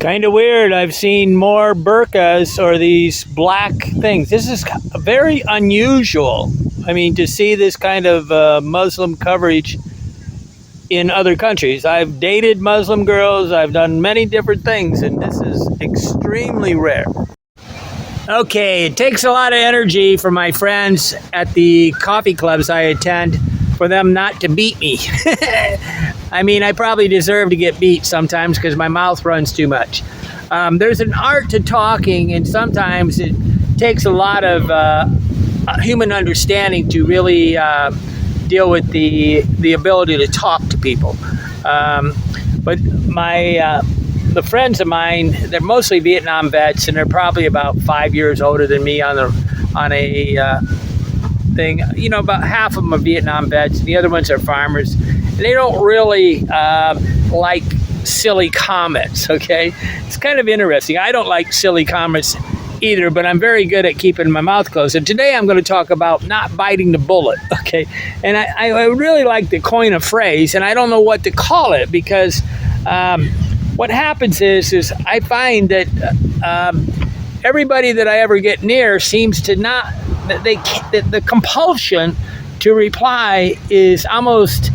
Kind of weird. I've seen more burqas or these black things. This is very unusual. I mean, to see this kind of Muslim coverage in other countries. I've dated Muslim girls, I've done many different things, and this is extremely rare. Okay, it takes a lot of energy for my friends at the coffee clubs I attend for them not to beat me. I mean, I probably deserve to get beat sometimes because my mouth runs too much. There's an art to talking, and sometimes it takes a lot of human understanding to really deal with the ability to talk to people. But the friends of mine, they're mostly Vietnam vets, and they're probably about 5 years older than me on a thing. You know, about half of them are Vietnam vets, and the other ones are farmers. And they don't really like silly comments, okay? It's kind of interesting. I don't like silly comments either, but I'm very good at keeping my mouth closed. And today I'm going to talk about not biting the bullet, okay? And I really like to coin a phrase, and I don't know what to call it because what happens is I find that everybody that I ever get near seems to not, the compulsion to reply is almost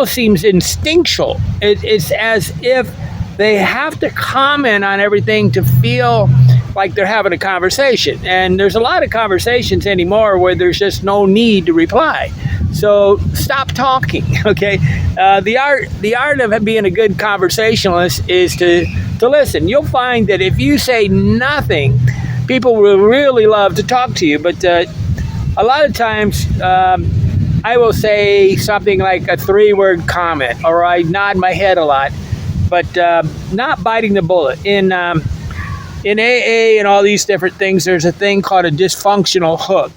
seems instinctual. It's as if they have to comment on everything to feel like they're having a conversation. And there's a lot of conversations anymore where there's just no need to reply. So stop talking, okay? The art of being a good conversationalist is to listen. You'll find that if you say nothing, people will really love to talk to you. But a lot of times, I will say something like a 3-word comment, or I nod my head a lot, but not biting the bullet. In AA and all these different things, there's a thing called a dysfunctional hook.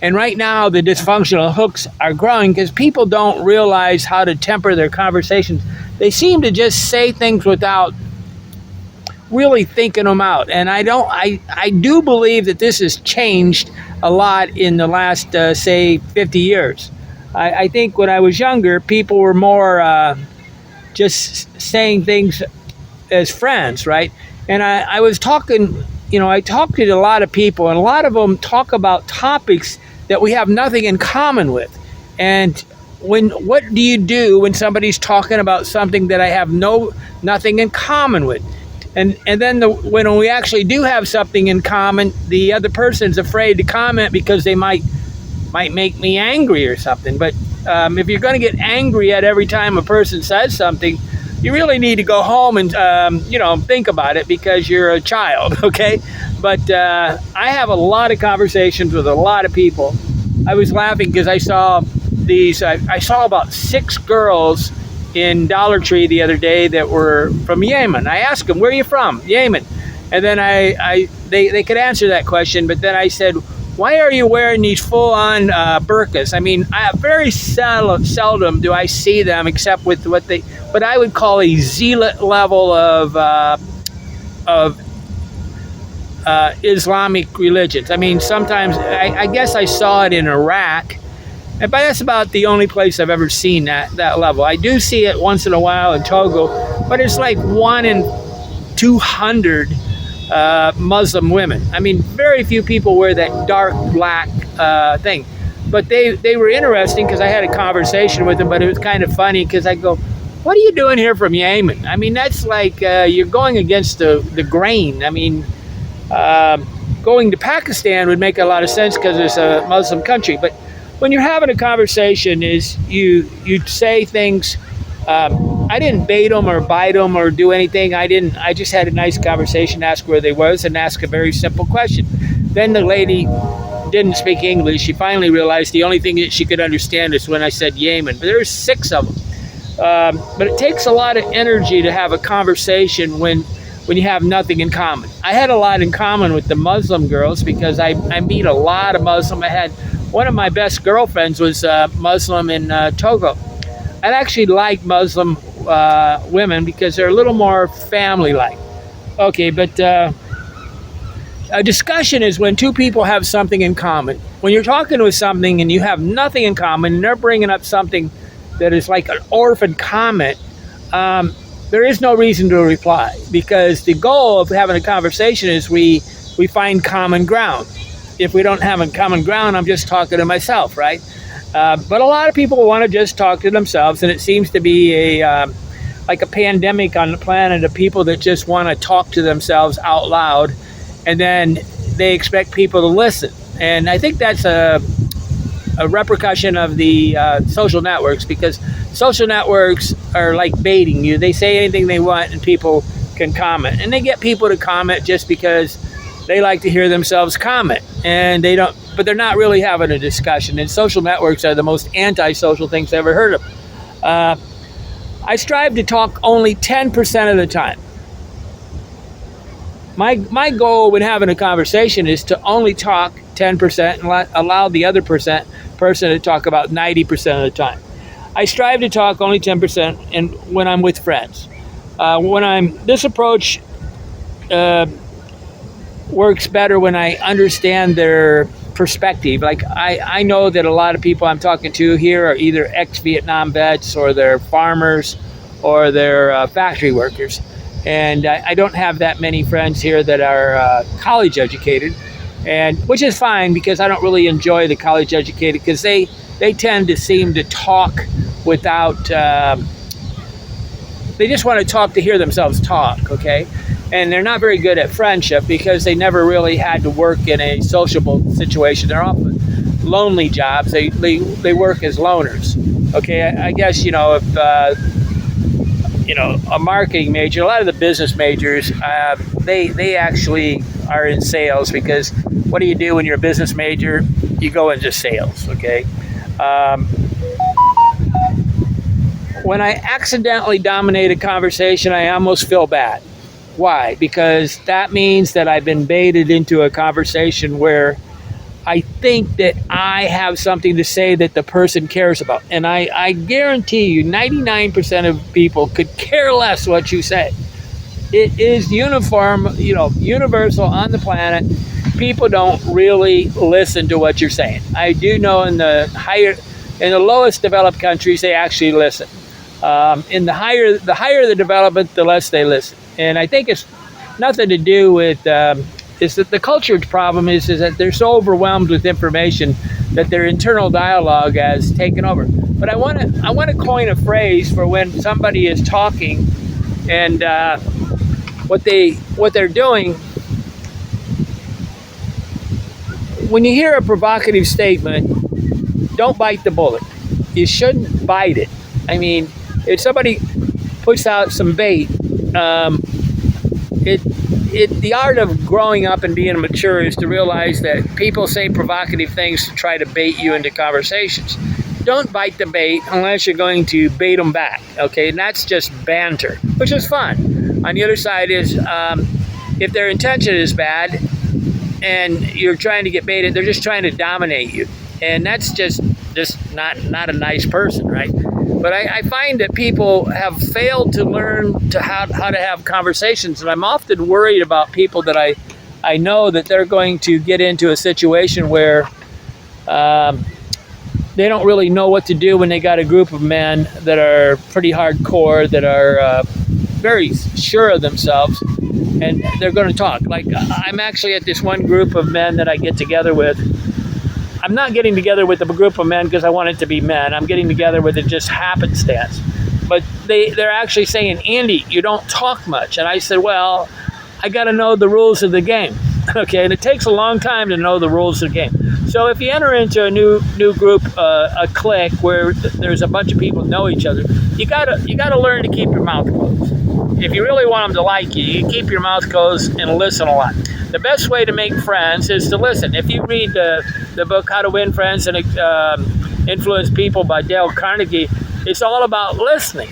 And right now, the dysfunctional hooks are growing because people don't realize how to temper their conversations. They seem to just say things without really thinking them out. And I do believe that this has changed a lot in the last, say, 50 years. I think when I was younger, people were more just saying things as friends, right? And I was talking, I talked to a lot of people, and a lot of them talk about topics that we have nothing in common with. And what do you do when somebody's talking about something that I have nothing in common with? And then when we actually do have something in common, the other person's afraid to comment because they might make me angry or something. But if you're going to get angry at every time a person says something, you really need to go home and think about it because you're a child, okay? But I have a lot of conversations with a lot of people. I was laughing because I saw about 6 girls in Dollar Tree the other day that were from Yemen. I asked them, "Where are you from?" "Yemen." And then they could answer that question, but then I said, "Why are you wearing these full-on burqas?" I mean, very seldom do I see them except with what I would call a zealot level of Islamic religions. I mean, sometimes I guess I saw it in Iraq. But that's about the only place I've ever seen that level. I do see it once in a while in Togo, but it's like 1 in 200 Muslim women. I mean, very few people wear that dark black thing. But they were interesting because I had a conversation with them, but it was kind of funny because I go, "What are you doing here from Yemen?" I mean, that's like you're going against the grain. I mean, going to Pakistan would make a lot of sense because it's a Muslim country, but when you're having a conversation, is you say things. I didn't bait them or bite them or do anything. I just had a nice conversation, ask where they was, and ask a very simple question. Then the lady didn't speak English. She finally realized the only thing that she could understand is when I said Yemen. But there's 6 of them. But it takes a lot of energy to have a conversation when you have nothing in common. I had a lot in common with the Muslim girls because I meet a lot of Muslim. I had one of my best girlfriends was Muslim in Togo. I actually like Muslim women because they're a little more family-like. Okay, but a discussion is when 2 people have something in common. When you're talking with something and you have nothing in common, and they're bringing up something that is like an orphan comment, there is no reason to reply, because the goal of having a conversation is we find common ground. If we don't have a common ground, I'm just talking to myself, right? But a lot of people want to just talk to themselves, and it seems to be like a pandemic on the planet of people that just want to talk to themselves out loud, and then they expect people to listen. And I think that's a repercussion of the social networks, because social networks are like baiting you. They say anything they want and people can comment, and they get people to comment just because they like to hear themselves comment, and they don't, but they're not really having a discussion. And social networks are the most antisocial things I've ever heard of. I strive to talk only 10% of the time. My goal when having a conversation is to only talk 10% and allow the other person to talk about 90% of the time. I strive to talk only 10% and when I'm with friends. This approach works better when I understand their perspective. Like I know that a lot of people I'm talking to here are either ex-Vietnam vets, or they're farmers, or they're factory workers. And I don't have that many friends here that are college educated, and which is fine, because I don't really enjoy the college educated, because they tend to seem to talk without, they just want to talk to hear themselves talk, okay? And they're not very good at friendship because they never really had to work in a sociable situation. They're often lonely jobs. They work as loners, okay? I guess, if a marketing major, a lot of the business majors, they actually are in sales, because what do you do when you're a business major? You go into sales, okay? When I accidentally dominate a conversation, I almost feel bad. Why? Because that means that I've been baited into a conversation where I think that I have something to say that the person cares about. And I guarantee you 99% of people could care less what you say. It is universal on the planet. People don't really listen to what you're saying. I do know in the lowest developed countries, they actually listen. In the higher the development, the less they listen. And I think it's nothing to do with, is that the culture problem is that they're so overwhelmed with information that their internal dialogue has taken over. But I want to coin a phrase for when somebody is talking, and what they're doing. When you hear a provocative statement, don't bite the bullet. You shouldn't bite it. I mean, if somebody puts out some bait, the art of growing up and being mature is to realize that people say provocative things to try to bait you into conversations. Don't bite the bait unless you're going to bait them back, okay? And that's just banter, which is fun. On the other side is, if their intention is bad and you're trying to get baited, they're just trying to dominate you. And that's just not a nice person, right? But I find that people have failed to learn how to have conversations, and I'm often worried about people that I know that they're going to get into a situation where they don't really know what to do when they got a group of men that are pretty hardcore, that are very sure of themselves, and they're going to talk. Like, I'm actually at this one group of men that I get together with. I'm not getting together with a group of men because I want it to be men. I'm getting together with it just happenstance. But they're actually saying, Andy, you don't talk much. And I said, well, I got to know the rules of the game. Okay, and it takes a long time to know the rules of the game. So if you enter into a new group, a clique where there's a bunch of people who know each other, you gotta learn to keep your mouth closed. If you really want them to like you, you keep your mouth closed and listen a lot. The best way to make friends is to listen. If you read the book How to Win Friends and Influence People by Dale Carnegie, it's all about listening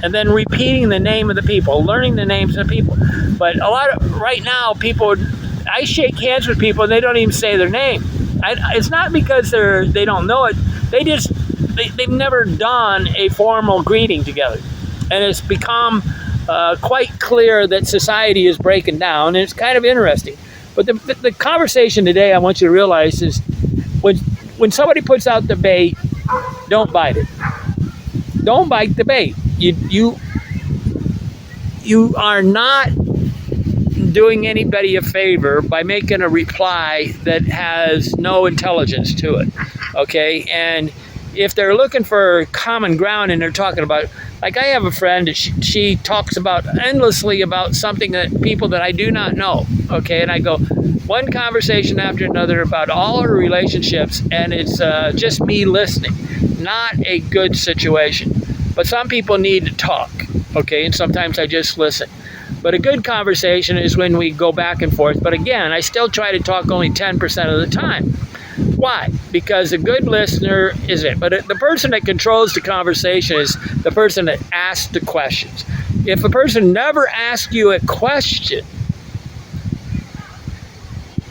and then repeating the name of the people, learning the names of the people. But right now, I shake hands with people and they don't even say their name. It's not because they don't know it. They've never done a formal greeting together, and it's become quite clear that society is breaking down, and it's kind of interesting. But the conversation today, I want you to realize, is when somebody puts out the bait, don't bite it. Don't bite the bait. you are not doing anybody a favor by making a reply that has no intelligence to it. Okay, and if they're looking for common ground and they're talking about, like I have a friend that she talks about endlessly about something that people that I do not know. Okay, and I go one conversation after another about all her relationships, and it's just me listening. Not a good situation. But some people need to talk. Okay, and sometimes I just listen. But a good conversation is when we go back and forth. But again, I still try to talk only 10% of the time. Why? Because a good listener isn't. But the person that controls the conversation is the person that asks the questions. If a person never asks you a question,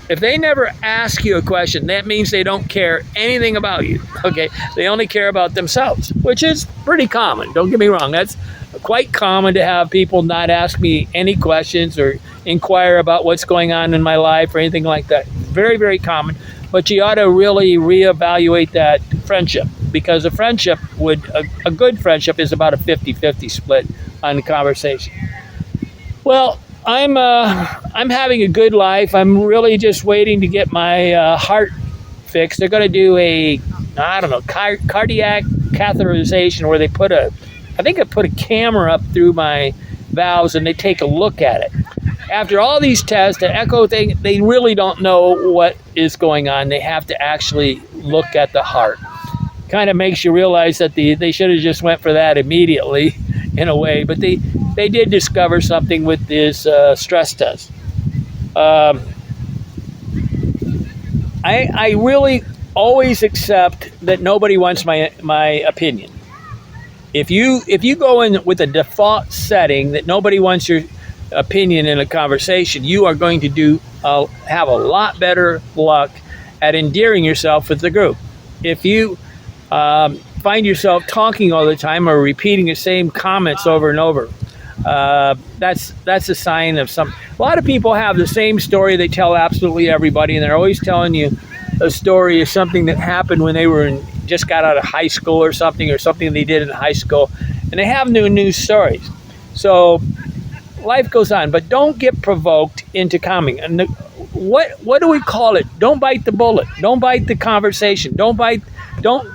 if they never ask you a question, that means they don't care anything about you. Okay, they only care about themselves, which is pretty common. Don't get me wrong. That's quite common to have people not ask me any questions or inquire about what's going on in my life or anything like that. Very, very common. But you ought to really reevaluate that friendship, because a friendship a good friendship is about a 50-50 split on the conversation. Well, I'm having a good life. I'm really just waiting to get my heart fixed. They're going to do cardiac catheterization where they put a camera up through my valves and they take a look at it. After all these tests, the echo thing, they really don't know what is going on. They have to actually look at the heart. Kind of makes you realize that they should have just went for that immediately in a way, but they did discover something with this stress test. I really always accept that nobody wants my opinion. If you go in with a default setting that nobody wants your opinion in a conversation, you are going to have a lot better luck at endearing yourself with the group. If you find yourself talking all the time or repeating the same comments over and over, that's a sign of some. A lot of people have the same story they tell absolutely everybody, and they're always telling you a story of something that happened when they just got out of high school or something they did in high school, and they have new news stories. So life goes on, but don't get provoked into commenting. And what do we call it? Don't bite the bullet. Don't bite the conversation. Don't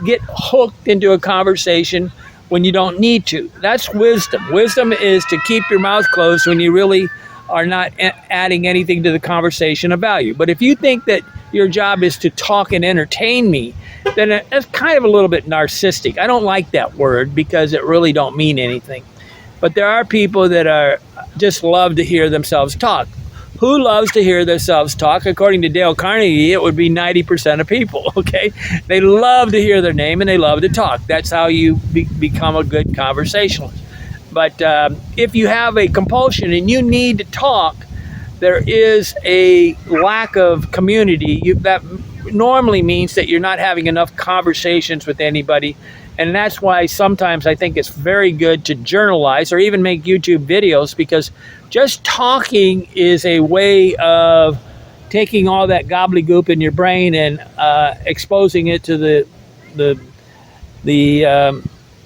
get hooked into a conversation when you don't need to. That's wisdom. Wisdom is to keep your mouth closed when you really are not adding anything to the conversation of value. But if you think that your job is to talk and entertain me, then that's kind of a little bit narcissistic. I don't like that word because it really don't mean anything. But there are people that just love to hear themselves talk. Who loves to hear themselves talk? According to Dale Carnegie, it would be 90% of people, okay? They love to hear their name and they love to talk. That's how you become a good conversationalist. But if you have a compulsion and you need to talk, there is a lack of community. That normally means that you're not having enough conversations with anybody. And that's why sometimes I think it's very good to journalize or even make YouTube videos, because just talking is a way of taking all that gobbledygook in your brain and exposing it to the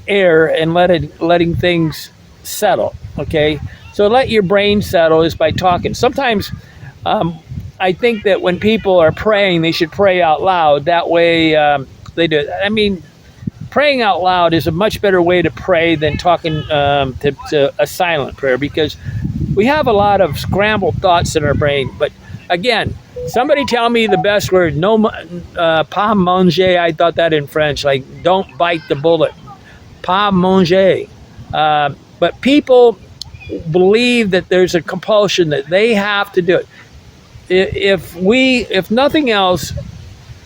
air and letting things settle. Okay, so let your brain settle is by talking. Sometimes I think that when people are praying, they should pray out loud. That way they do it. I mean, praying out loud is a much better way to pray than talking to a silent prayer, because we have a lot of scrambled thoughts in our brain. But again, somebody tell me the best word. No, pas manger. I thought that in French, like don't bite the bullet. Pas manger. But people believe that there's a compulsion that they have to do it. If nothing else,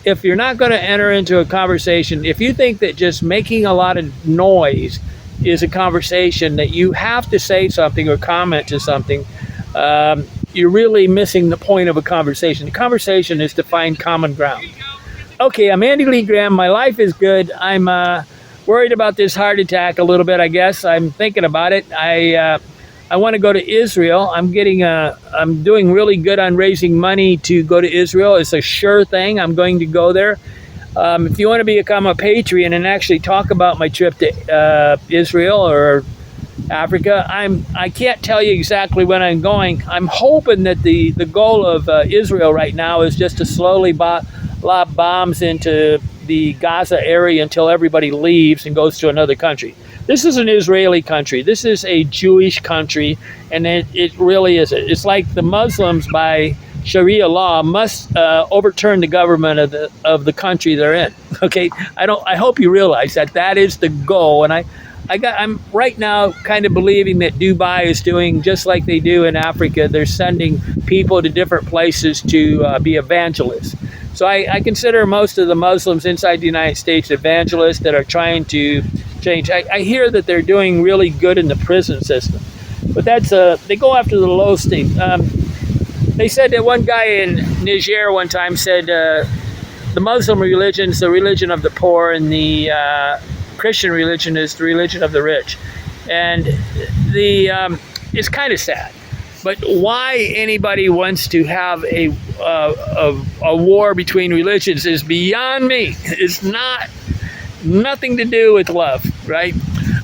if you're not going to enter into a conversation, if you think that just making a lot of noise is a conversation, that you have to say something or comment to something, you're really missing the point of a conversation. The conversation is to find common ground. Okay, I'm Andy Lee Graham. My life is good. I'm worried about this heart attack a little bit, I guess. I'm thinking about it. I want to go to Israel. I'm doing really good on raising money to go to Israel. It's a sure thing. I'm going to go there. If you want to become a Patreon and actually talk about my trip to Israel, or Africa. I can't tell you exactly when I'm going. I'm hoping that the goal of Israel right now is just to slowly lob bombs into the Gaza area until everybody leaves and goes to another country. This is an Israeli country. This is a Jewish country, and it really is. It's like the Muslims by Sharia law must overturn the government of the country they're in. Okay, I hope you realize that is the goal, and I'm right now kind of believing that Dubai is doing just like they do in Africa. They're sending people to different places to be evangelists. So I consider most of the Muslims inside the United States evangelists that are trying to change. I hear that they're doing really good in the prison system, but they go after the low state. They said that one guy in Niger one time said the Muslim religion is the religion of the poor, and the Christian religion is the religion of the rich. And it's kind of sad. But why anybody wants to have a war between religions is beyond me. It's nothing to do with love, right?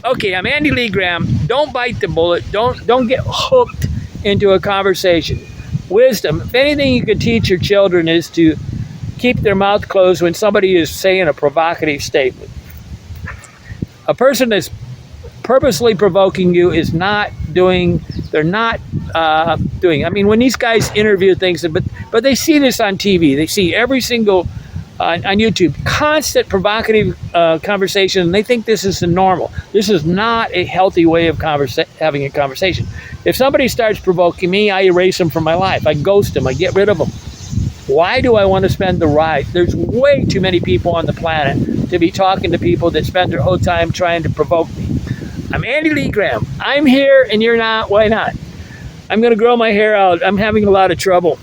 Okay, I'm Andy Lee Graham. Don't bite the bullet. Don't get hooked into a conversation. Wisdom. If anything you could teach your children is to keep their mouth closed when somebody is saying a provocative statement. A person that's purposely provoking you is not doing. They're not doing. I mean, when these guys interview things, but they see this on TV. They see every single on YouTube constant provocative conversation, and they think this is the normal. This is not a healthy way of having a conversation. If somebody starts provoking me, I erase them from my life. I ghost them. I get rid of them. Why do I want to spend the ride? There's way too many people on the planet to be talking to people that spend their whole time trying to provoke me. I'm Andy Lee Graham. I'm here and you're not. Why not? I'm going to grow my hair out. I'm having a lot of trouble.